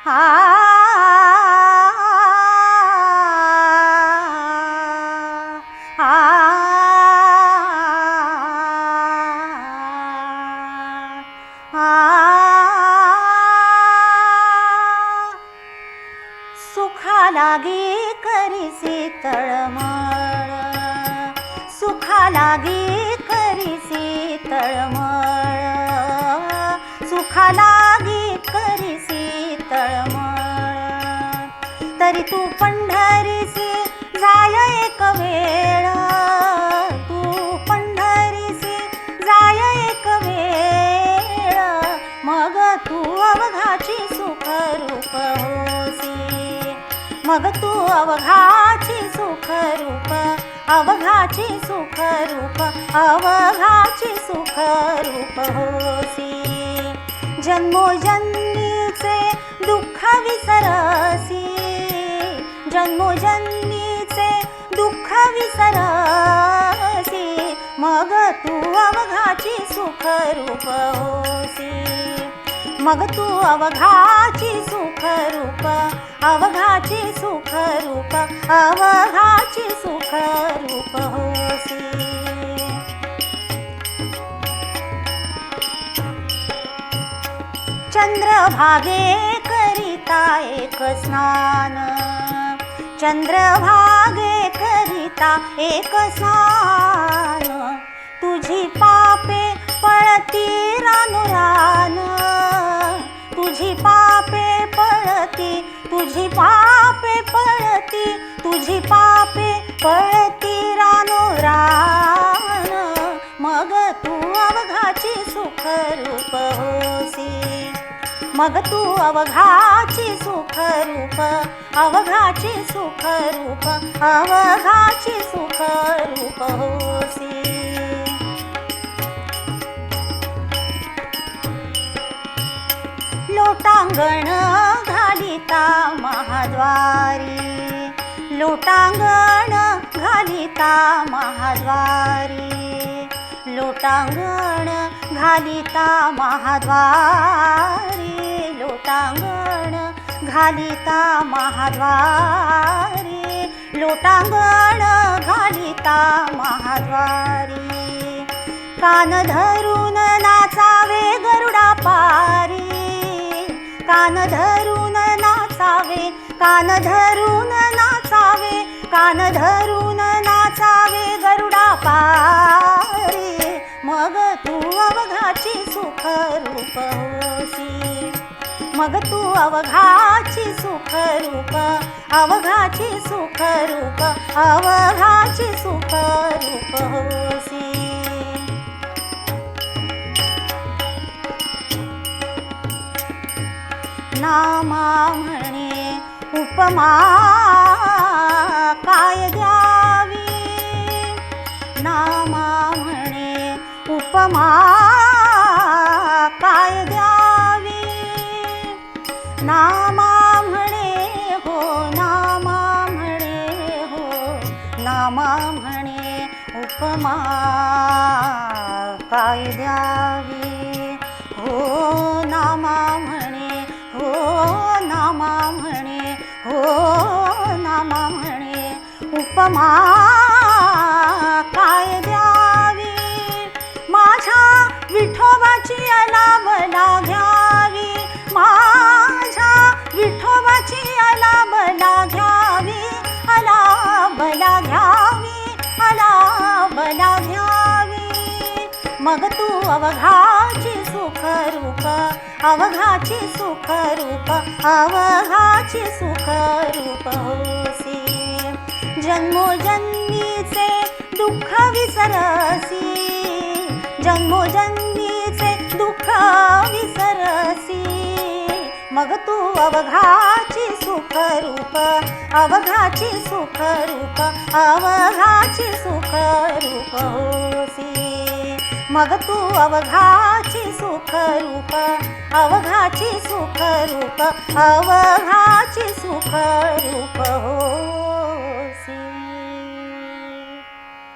आ सुखा लागी करीसी तळमळ, सुखा लागी करीसी तळमळ, सुखा लागी करीसी तळमळ, तरी तू पंढरीसी जाय एक वेळ, तू पंढरीसी जाय एक वेळ, मग तू अवघाची सुखरूप होसी, मग तू अवघाची सुखरूप, अवघाची सुखरूप, अवघाची सुखरूप होसी. जन्मोजन्मीचे दुःख विसरसी, जन्मोजन्मीचे दुःख विसरसी, मग तू अवघाची सुखरूप होसी, मग तू अवघाची सुखरूप, अवघाची सुखरूप, अवघाची सुखरूप होसी. चंद्रभागे करिता एक स्नान, चंद्रभागे करिता एक स्नान, तुझी पापे पळती रानुरान, तुझी पापे पळती, तुझी पापे पळती, तुझी पापे पळती रानुरान, मग तू अवघाची सुखरूप होसी, मग तू अवघाची सुखरूप, अवघाची सुखरूप, अवघाची सुखरूप होसी. लोटांगण घालिता महाद्वारी, लोटांगण घालिता महाद्वारी, लोटांगण घालिता महाद्वारी, लोटांगण घालिता महाद्वारी, लोटांगण घालिता महाद्वारी, कान धरून नाचावे गरुडा पारी, कान धरून नाचावे, कान धरून नाचावे, कान धरून नाचावे गरुडा पारी, मग तू अवघाची सुखरूप होसी, मग तू अवघाची सुखरूप, अवघाची सुखरूप, अवघाची सुखरूप होसी. नामा म्हणे उपमा काय द्यावी, नामा म्हणे उपमा काय द्यावी, नामा म्हणे हो, नामा म्हणे हो, नामा म्हणे उपमा काय द्यावी, हो नामा म्हणे, हो नामा म्हणे, हो नामा म्हणे उपमा काय द्यावी, माझ्या विठोबाची अलाभला घ्यावी, माझ्या विठोबाची अलाभला घ्यावी, अलाभला घ्यावी, अलाभला घ्यावी, मग तू अवघाची सुखरूप, अवघाची सुखरूप, अवघाची सुखरूप होसी. जन्मोजन्मीचे दुःख विसरसी, जन्मोजन्मीचे दुःख विसरसी, मग तू अवघाची सुखरूप, अवघाची सुखरूप, अवघाची सुखरूप होसी, मग तू अवघाची सुखरूप, अवघाची सुखरूप, अवघाची सुखरूप हो.